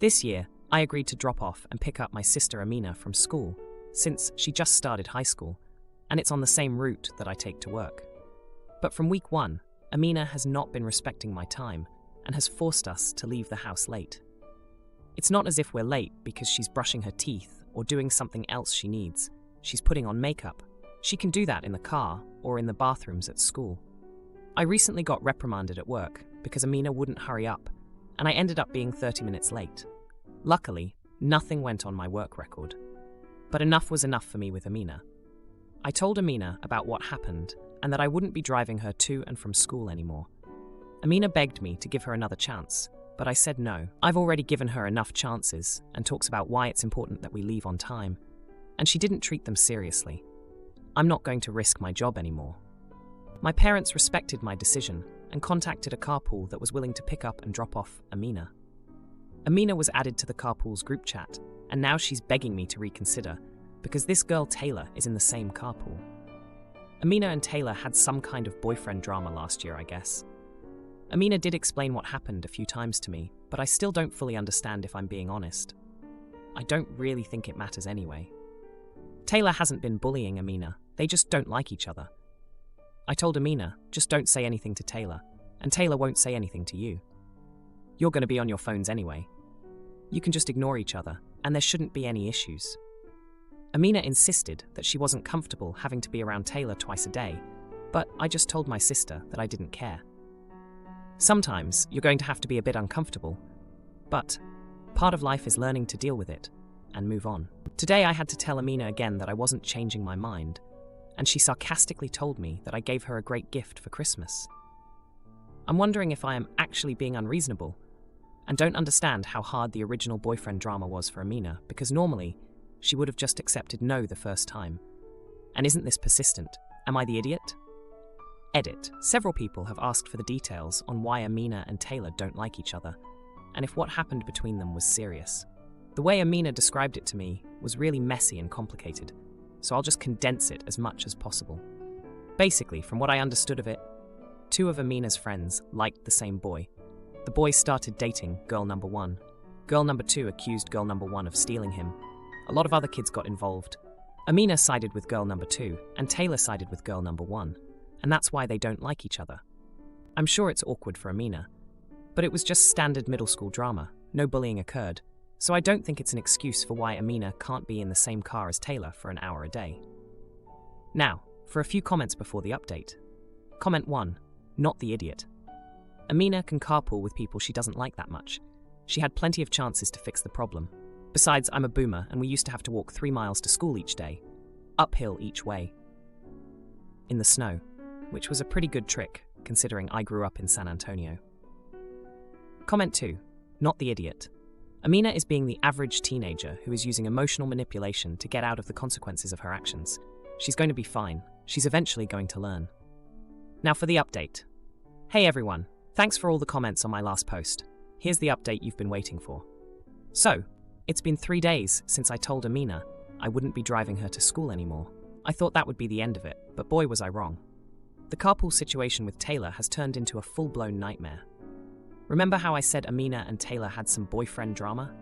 This year, I agreed to drop off and pick up my sister Amina from school, since she just started high school, and it's on the same route that I take to work. But from week 1, Amina has not been respecting my time and has forced us to leave the house late. It's not as if we're late because she's brushing her teeth or doing something else she needs. She's putting on makeup. She can do that in the car or in the bathrooms at school. I recently got reprimanded at work because Amina wouldn't hurry up, and I ended up being 30 minutes late. Luckily, nothing went on my work record. But enough was enough for me with Amina. I told Amina about what happened and that I wouldn't be driving her to and from school anymore. Amina begged me to give her another chance, but I said no. I've already given her enough chances and talks about why it's important that we leave on time, and she didn't treat them seriously. I'm not going to risk my job anymore. My parents respected my decision and contacted a carpool that was willing to pick up and drop off Amina. Amina was added to the carpool's group chat, and now she's begging me to reconsider because this girl Taylor is in the same carpool. Amina and Taylor had some kind of boyfriend drama last year, I guess. Amina did explain what happened a few times to me, but I still don't fully understand if I'm being honest. I don't really think it matters anyway. Taylor hasn't been bullying Amina, they just don't like each other. I told Amina, just don't say anything to Taylor, and Taylor won't say anything to you. You're going to be on your phones anyway. You can just ignore each other, and there shouldn't be any issues. Amina insisted that she wasn't comfortable having to be around Taylor twice a day, but I just told my sister that I didn't care. Sometimes you're going to have to be a bit uncomfortable, but part of life is learning to deal with it and move on. Today I had to tell Amina again that I wasn't changing my mind, and she sarcastically told me that I gave her a great gift for Christmas. I'm wondering if I am actually being unreasonable, and don't understand how hard the original boyfriend drama was for Amina, because normally she would have just accepted no the first time. And isn't this persistent? Am I the idiot? Edit. Several people have asked for the details on why Amina and Taylor don't like each other, and if what happened between them was serious. The way Amina described it to me was really messy and complicated, so I'll just condense it as much as possible. Basically, from what I understood of it, 2 of Amina's friends liked the same boy. The boy started dating girl number 1. Girl number 2 accused girl number 1 of stealing him. A lot of other kids got involved. Amina sided with girl number 2, and Taylor sided with girl number 1, and that's why they don't like each other. I'm sure it's awkward for Amina, but it was just standard middle school drama. No bullying occurred, so I don't think it's an excuse for why Amina can't be in the same car as Taylor for an hour a day. Now, for a few comments before the update. Comment 1. Not the idiot. Amina can carpool with people she doesn't like that much. She had plenty of chances to fix the problem. Besides, I'm a boomer and we used to have to walk 3 miles to school each day, uphill each way, in the snow, which was a pretty good trick considering I grew up in San Antonio. Comment 2. Not the idiot. Amina is being the average teenager who is using emotional manipulation to get out of the consequences of her actions. She's going to be fine. She's eventually going to learn. Now for the update. Hey everyone, thanks for all the comments on my last post. Here's the update you've been waiting for. So, it's been 3 days since I told Amina I wouldn't be driving her to school anymore. I thought that would be the end of it, but boy was I wrong. The carpool situation with Taylor has turned into a full-blown nightmare. Remember how I said Amina and Taylor had some boyfriend drama?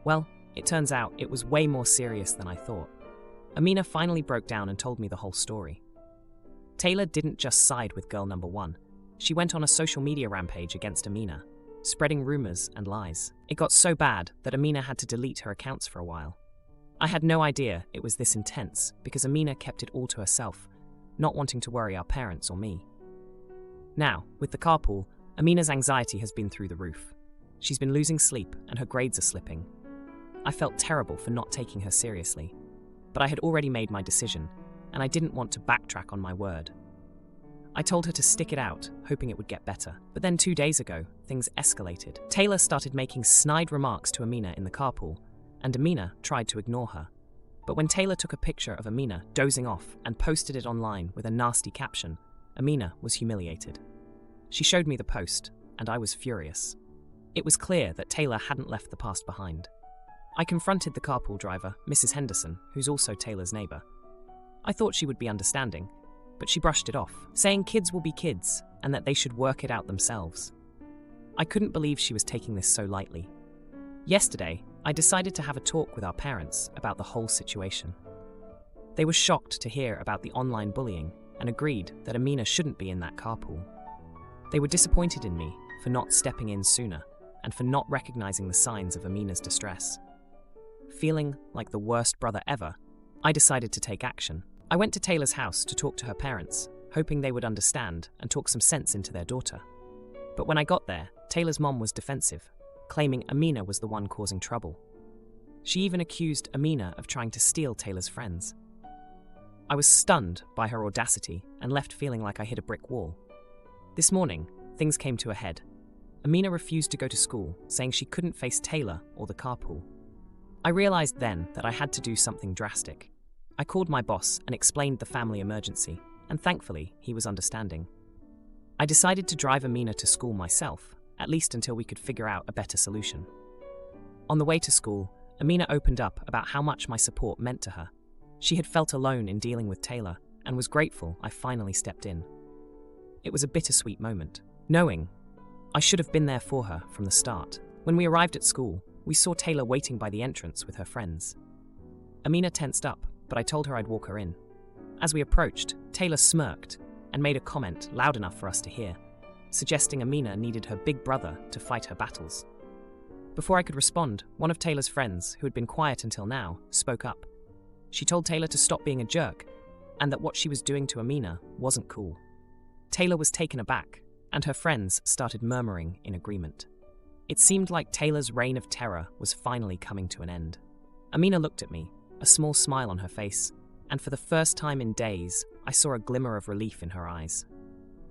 Well, it turns out it was way more serious than I thought. Amina finally broke down and told me the whole story. Taylor didn't just side with girl number 1. She went on a social media rampage against Amina, spreading rumors and lies. It got so bad that Amina had to delete her accounts for a while. I had no idea it was this intense because Amina kept it all to herself, not wanting to worry our parents or me. Now, with the carpool, Amina's anxiety has been through the roof. She's been losing sleep and her grades are slipping. I felt terrible for not taking her seriously, but I had already made my decision, and I didn't want to backtrack on my word. I told her to stick it out, hoping it would get better. But then 2 days ago, things escalated. Taylor started making snide remarks to Amina in the carpool, and Amina tried to ignore her. But when Taylor took a picture of Amina dozing off and posted it online with a nasty caption, Amina was humiliated. She showed me the post, and I was furious. It was clear that Taylor hadn't left the past behind. I confronted the carpool driver, Mrs. Henderson, who's also Taylor's neighbor. I thought she would be understanding, but she brushed it off, saying kids will be kids and that they should work it out themselves. I couldn't believe she was taking this so lightly. Yesterday, I decided to have a talk with our parents about the whole situation. They were shocked to hear about the online bullying and agreed that Amina shouldn't be in that carpool. They were disappointed in me for not stepping in sooner and for not recognizing the signs of Amina's distress. Feeling like the worst brother ever, I decided to take action. I went to Taylor's house to talk to her parents, hoping they would understand and talk some sense into their daughter. But when I got there, Taylor's mom was defensive, claiming Amina was the one causing trouble. She even accused Amina of trying to steal Taylor's friends. I was stunned by her audacity and left feeling like I hit a brick wall. This morning, things came to a head. Amina refused to go to school, saying she couldn't face Taylor or the carpool. I realized then that I had to do something drastic. I called my boss and explained the family emergency, and thankfully, he was understanding. I decided to drive Amina to school myself, at least until we could figure out a better solution. On the way to school, Amina opened up about how much my support meant to her. She had felt alone in dealing with Taylor and was grateful I finally stepped in. It was a bittersweet moment, knowing I should have been there for her from the start. When we arrived at school, we saw Taylor waiting by the entrance with her friends. Amina tensed up, but I told her I'd walk her in. As we approached, Taylor smirked and made a comment loud enough for us to hear, suggesting Amina needed her big brother to fight her battles. Before I could respond, one of Taylor's friends, who had been quiet until now, spoke up. She told Taylor to stop being a jerk and that what she was doing to Amina wasn't cool. Taylor was taken aback, and her friends started murmuring in agreement. It seemed like Taylor's reign of terror was finally coming to an end. Amina looked at me, a small smile on her face, and for the first time in days, I saw a glimmer of relief in her eyes.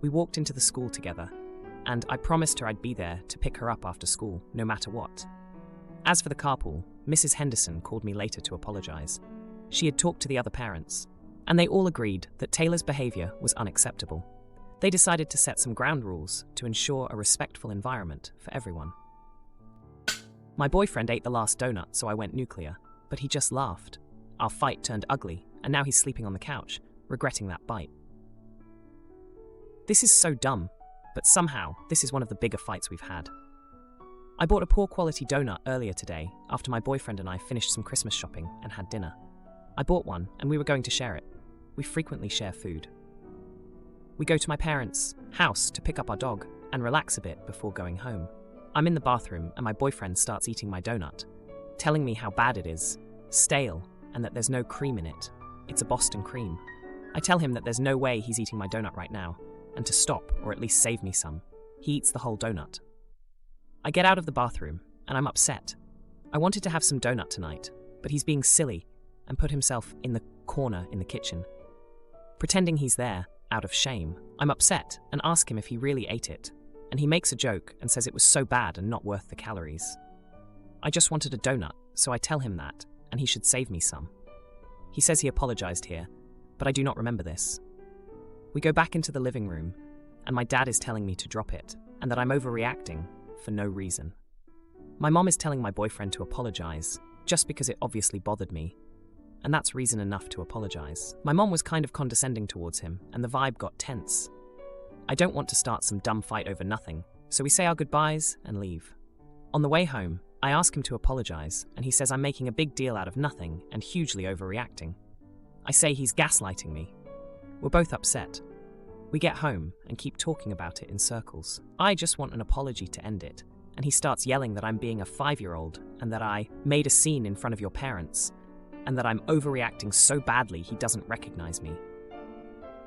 We walked into the school together, and I promised her I'd be there to pick her up after school, no matter what. As for the carpool, Mrs. Henderson called me later to apologize. She had talked to the other parents, and they all agreed that Taylor's behavior was unacceptable. They decided to set some ground rules to ensure a respectful environment for everyone. My boyfriend ate the last donut, so I went nuclear, but he just laughed. Our fight turned ugly, and now he's sleeping on the couch, regretting that bite. This is so dumb, but somehow this is one of the bigger fights we've had. I bought a poor quality donut earlier today after my boyfriend and I finished some Christmas shopping and had dinner. I bought one and we were going to share it. We frequently share food. We go to my parents' house to pick up our dog and relax a bit before going home. I'm in the bathroom and my boyfriend starts eating my donut, telling me how bad it is, stale, and that there's no cream in it. It's a Boston cream. I tell him that there's no way he's eating my donut right now, and to stop or at least save me some. He eats the whole donut. I get out of the bathroom and I'm upset. I wanted to have some donut tonight, but he's being silly and put himself in the corner in the kitchen. Pretending he's there, out of shame, I'm upset and ask him if he really ate it, and he makes a joke and says it was so bad and not worth the calories. I just wanted a donut, so I tell him that, and he should save me some. He says he apologized here, but I do not remember this. We go back into the living room, and my dad is telling me to drop it, and that I'm overreacting for no reason. My mom is telling my boyfriend to apologize, just because it obviously bothered me, and that's reason enough to apologize. My mom was kind of condescending towards him, and the vibe got tense. I don't want to start some dumb fight over nothing, so we say our goodbyes and leave. On the way home, I ask him to apologize, and he says I'm making a big deal out of nothing and hugely overreacting. I say he's gaslighting me. We're both upset. We get home and keep talking about it in circles. I just want an apology to end it, and he starts yelling that I'm being a 5-year-old and that I made a scene in front of your parents, and that I'm overreacting so badly he doesn't recognize me.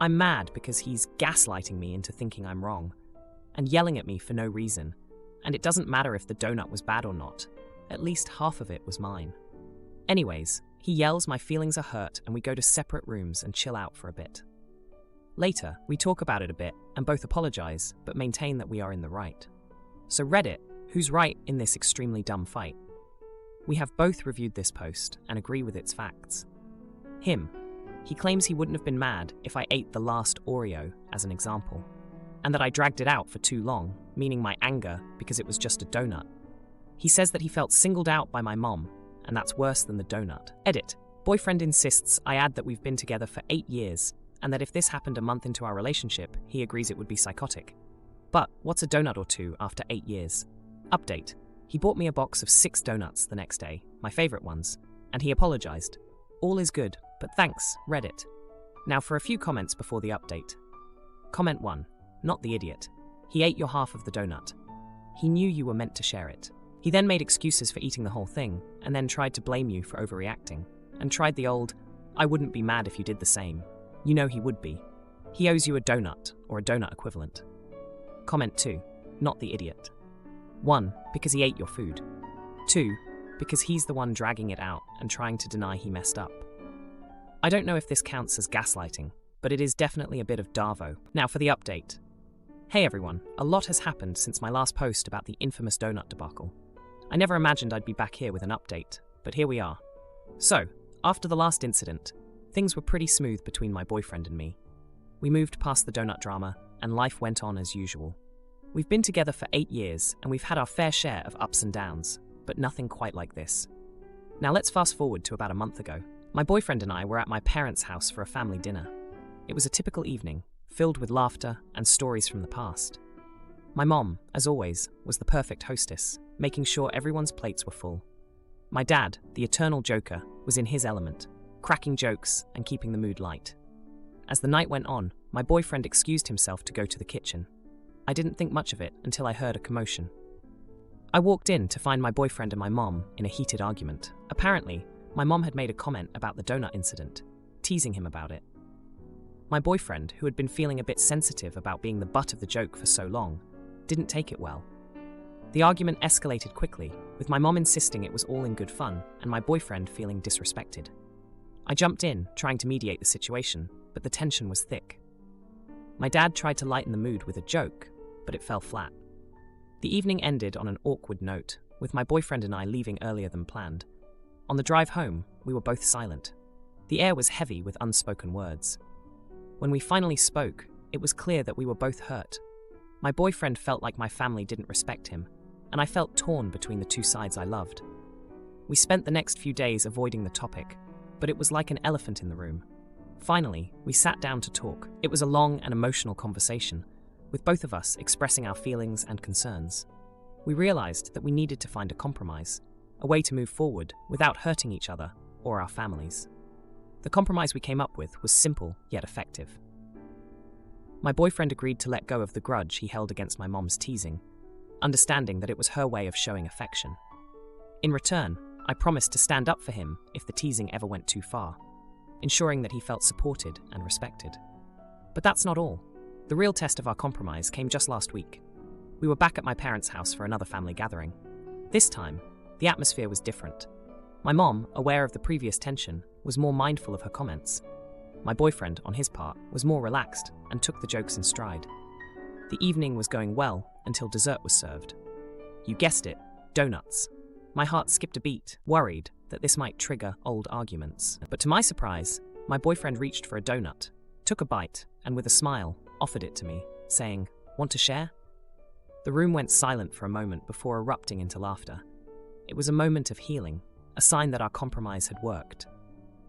I'm mad because he's gaslighting me into thinking I'm wrong, and yelling at me for no reason, and it doesn't matter if the donut was bad or not. At least half of it was mine. Anyways, he yells my feelings are hurt and we go to separate rooms and chill out for a bit. Later, we talk about it a bit and both apologize, but maintain that we are in the right. So Reddit, who's right in this extremely dumb fight? We have both reviewed this post and agree with its facts. Him. He claims he wouldn't have been mad if I ate the last Oreo, as an example, and that I dragged it out for too long, meaning my anger because it was just a donut. He says that he felt singled out by my mom, and that's worse than the donut. Edit. Boyfriend insists I add that we've been together for 8 years, and that if this happened a month into our relationship, he agrees it would be psychotic. But what's a donut or two after 8 years? Update. He bought me a box of 6 donuts the next day, my favorite ones, and he apologized. All is good, but thanks, Reddit. Now for a few comments before the update. Comment 1. Not the idiot. He ate your half of the donut. He knew you were meant to share it. He then made excuses for eating the whole thing, and then tried to blame you for overreacting, and tried the old, I wouldn't be mad if you did the same. You know he would be. He owes you a donut, or a donut equivalent. Comment 2. Not the idiot. 1. Because he ate your food. 2. Because he's the one dragging it out and trying to deny he messed up. I don't know if this counts as gaslighting, but it is definitely a bit of Darvo. Now for the update. Hey everyone, a lot has happened since my last post about the infamous donut debacle. I never imagined I'd be back here with an update, but here we are. So, after the last incident, things were pretty smooth between my boyfriend and me. We moved past the donut drama, and life went on as usual. We've been together for 8 years, and we've had our fair share of ups and downs, but nothing quite like this. Now let's fast forward to about a month ago. My boyfriend and I were at my parents' house for a family dinner. It was a typical evening, filled with laughter and stories from the past. My mom, as always, was the perfect hostess, making sure everyone's plates were full. My dad, the eternal joker, was in his element, cracking jokes and keeping the mood light. As the night went on, my boyfriend excused himself to go to the kitchen. I didn't think much of it until I heard a commotion. I walked in to find my boyfriend and my mom in a heated argument. Apparently, my mom had made a comment about the donut incident, teasing him about it. My boyfriend, who had been feeling a bit sensitive about being the butt of the joke for so long, didn't take it well. The argument escalated quickly, with my mom insisting it was all in good fun and my boyfriend feeling disrespected. I jumped in, trying to mediate the situation, but the tension was thick. My dad tried to lighten the mood with a joke, but it fell flat. The evening ended on an awkward note, with my boyfriend and I leaving earlier than planned. On the drive home, we were both silent. The air was heavy with unspoken words. When we finally spoke, it was clear that we were both hurt. My boyfriend felt like my family didn't respect him, and I felt torn between the two sides I loved. We spent the next few days avoiding the topic, but it was like an elephant in the room. Finally, we sat down to talk. It was a long and emotional conversation, with both of us expressing our feelings and concerns. We realized that we needed to find a compromise, a way to move forward without hurting each other or our families. The compromise we came up with was simple yet effective. My boyfriend agreed to let go of the grudge he held against my mom's teasing, understanding that it was her way of showing affection. In return, I promised to stand up for him if the teasing ever went too far, ensuring that he felt supported and respected. But that's not all. The real test of our compromise came just last week. We were back at my parents' house for another family gathering. This time, the atmosphere was different. My mom, aware of the previous tension, was more mindful of her comments. My boyfriend, on his part, was more relaxed and took the jokes in stride. The evening was going well until dessert was served. You guessed it, donuts. My heart skipped a beat, worried that this might trigger old arguments. But to my surprise, my boyfriend reached for a donut, took a bite, and with a smile, offered it to me, saying, "Want to share?" The room went silent for a moment before erupting into laughter. It was a moment of healing, a sign that our compromise had worked.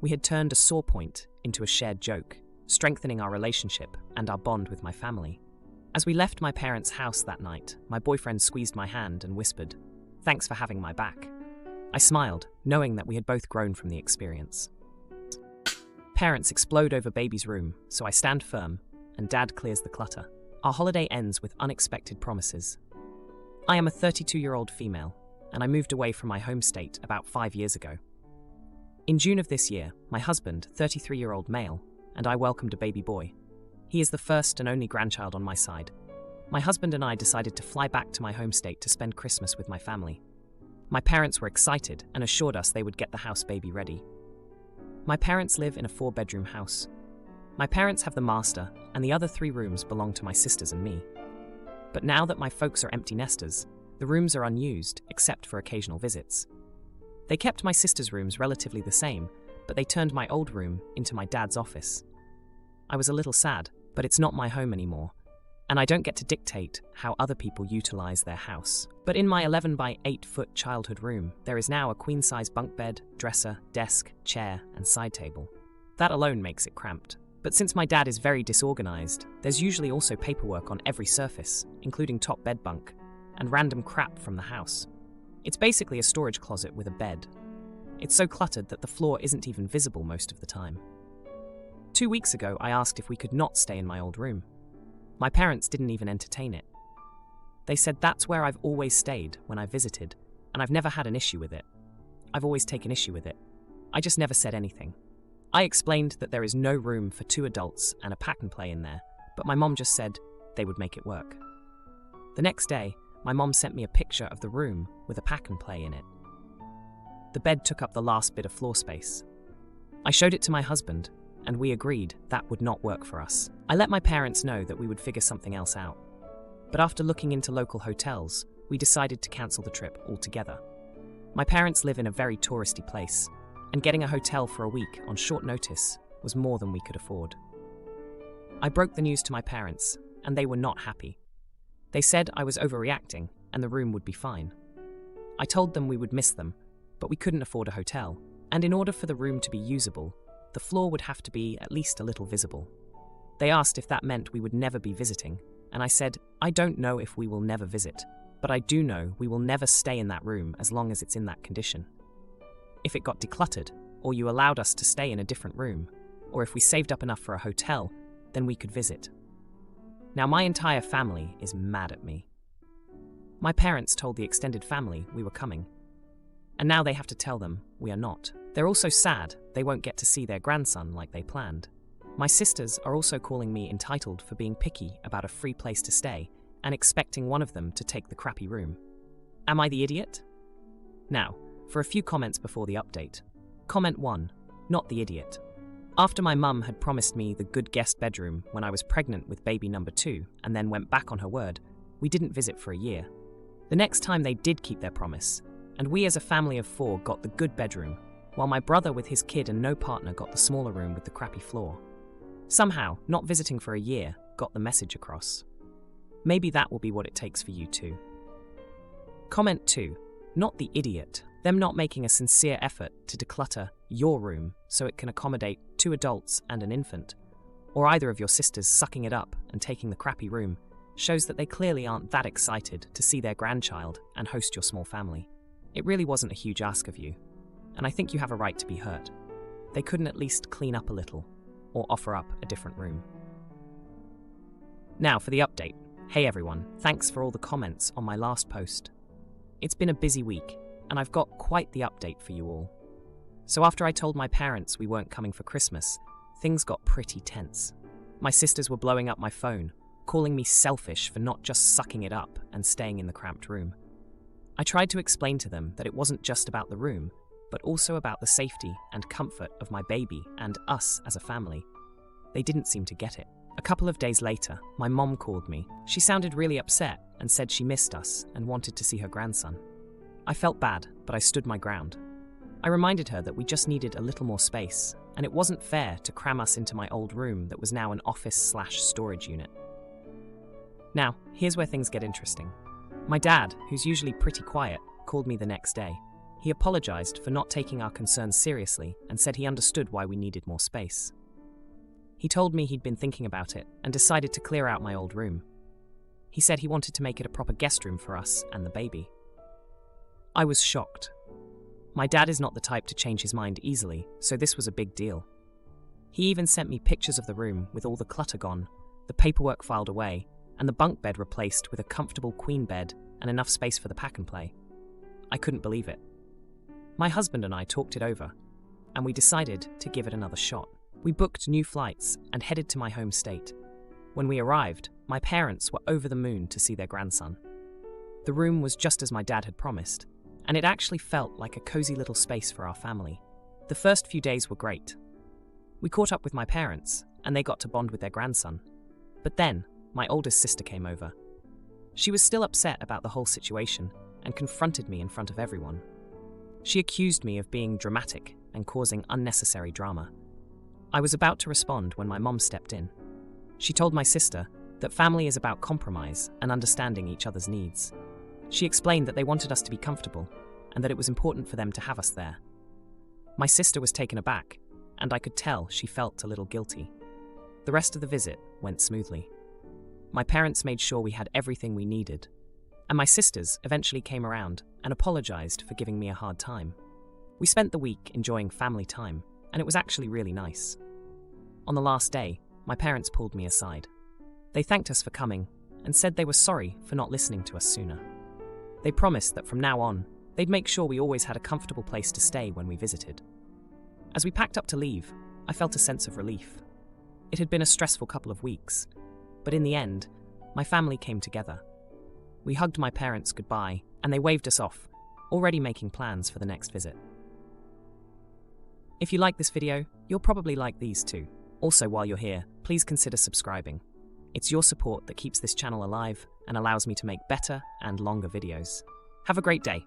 We had turned a sore point into a shared joke, strengthening our relationship and our bond with my family. As we left my parents' house that night, my boyfriend squeezed my hand and whispered, "Thanks for having my back." I smiled, knowing that we had both grown from the experience. Parents explode over baby's room, so I stand firm, and Dad clears the clutter. Our holiday ends with unexpected promises. I am a 32-year-old female, and I moved away from my home state about 5 years ago. In June of this year, my husband, 33-year-old male, and I welcomed a baby boy. He is the first and only grandchild on my side. My husband and I decided to fly back to my home state to spend Christmas with my family. My parents were excited and assured us they would get the house baby ready. My parents live in a 4-bedroom house. My parents have the master, and the other 3 rooms belong to my sisters and me. But now that my folks are empty nesters, the rooms are unused except for occasional visits. They kept my sister's rooms relatively the same, but they turned my old room into my dad's office. I was a little sad, but it's not my home anymore, and I don't get to dictate how other people utilize their house. But in my 11 by 8 foot childhood room, there is now a queen-size bunk bed, dresser, desk, chair, and side table. That alone makes it cramped. But since my dad is very disorganized, there's usually also paperwork on every surface, including top bed bunk, and random crap from the house. It's basically a storage closet with a bed. It's so cluttered that the floor isn't even visible most of the time. 2 weeks ago, I asked if we could not stay in my old room. My parents didn't even entertain it. They said that's where I've always stayed when I visited, and I've never had an issue with it. I've always taken issue with it. I just never said anything. I explained that there is no room for 2 adults and a pack and play in there, but my mom just said they would make it work. The next day, my mom sent me a picture of the room with a pack and play in it. The bed took up the last bit of floor space. I showed it to my husband, and we agreed that would not work for us. I let my parents know that we would figure something else out. But after looking into local hotels, we decided to cancel the trip altogether. My parents live in a very touristy place, and getting a hotel for a week on short notice was more than we could afford. I broke the news to my parents, and they were not happy. They said I was overreacting and the room would be fine. I told them we would miss them, but we couldn't afford a hotel, and in order for the room to be usable, the floor would have to be at least a little visible. They asked if that meant we would never be visiting, and I said, I don't know if we will never visit, but I do know we will never stay in that room as long as it's in that condition. If it got decluttered, or you allowed us to stay in a different room, or if we saved up enough for a hotel, then we could visit. Now my entire family is mad at me. My parents told the extended family we were coming, and now they have to tell them we are not. They're also sad they won't get to see their grandson like they planned. My sisters are also calling me entitled for being picky about a free place to stay and expecting one of them to take the crappy room. Am I the idiot? Now, for a few comments before the update. Comment 1. Not the idiot. After my mum had promised me the good guest bedroom when I was pregnant with baby number 2 and then went back on her word, we didn't visit for a year. The next time they did keep their promise, and we as a family of 4 got the good bedroom, while my brother with his kid and no partner got the smaller room with the crappy floor. Somehow, not visiting for a year got the message across. Maybe that will be what it takes for you too. Comment 2. Not the idiot. Them not making a sincere effort to declutter your room so it can accommodate 2 adults and an infant, or either of your sisters sucking it up and taking the crappy room, shows that they clearly aren't that excited to see their grandchild and host your small family. It really wasn't a huge ask of you, and I think you have a right to be hurt. They couldn't at least clean up a little, or offer up a different room. Now for the update. Hey everyone, thanks for all the comments on my last post. It's been a busy week, and I've got quite the update for you all. So after I told my parents we weren't coming for Christmas, things got pretty tense. My sisters were blowing up my phone, calling me selfish for not just sucking it up and staying in the cramped room. I tried to explain to them that it wasn't just about the room, but also about the safety and comfort of my baby and us as a family. They didn't seem to get it. A couple of days later, my mom called me. She sounded really upset and said she missed us and wanted to see her grandson. I felt bad, but I stood my ground. I reminded her that we just needed a little more space, and it wasn't fair to cram us into my old room that was now an office/storage unit. Now, here's where things get interesting. My dad, who's usually pretty quiet, called me the next day. He apologized for not taking our concerns seriously and said he understood why we needed more space. He told me he'd been thinking about it and decided to clear out my old room. He said he wanted to make it a proper guest room for us and the baby. I was shocked. My dad is not the type to change his mind easily, so this was a big deal. He even sent me pictures of the room with all the clutter gone, the paperwork filed away, and the bunk bed replaced with a comfortable queen bed and enough space for the pack and play. I couldn't believe it. My husband and I talked it over, and we decided to give it another shot. We booked new flights and headed to my home state. When we arrived, my parents were over the moon to see their grandson. The room was just as my dad had promised, and it actually felt like a cozy little space for our family. The first few days were great. We caught up with my parents, and they got to bond with their grandson. But then, my oldest sister came over. She was still upset about the whole situation and confronted me in front of everyone. She accused me of being dramatic and causing unnecessary drama. I was about to respond when my mom stepped in. She told my sister that family is about compromise and understanding each other's needs. She explained that they wanted us to be comfortable and that it was important for them to have us there. My sister was taken aback, and I could tell she felt a little guilty. The rest of the visit went smoothly. My parents made sure we had everything we needed, and my sisters eventually came around and apologized for giving me a hard time. We spent the week enjoying family time, and it was actually really nice. On the last day, my parents pulled me aside. They thanked us for coming and said they were sorry for not listening to us sooner. They promised that from now on, they'd make sure we always had a comfortable place to stay when we visited. As we packed up to leave, I felt a sense of relief. It had been a stressful couple of weeks, but in the end, my family came together. We hugged my parents goodbye, and they waved us off, already making plans for the next visit. If you like this video, you'll probably like these too. Also, while you're here, please consider subscribing. It's your support that keeps this channel alive and allows me to make better and longer videos. Have a great day.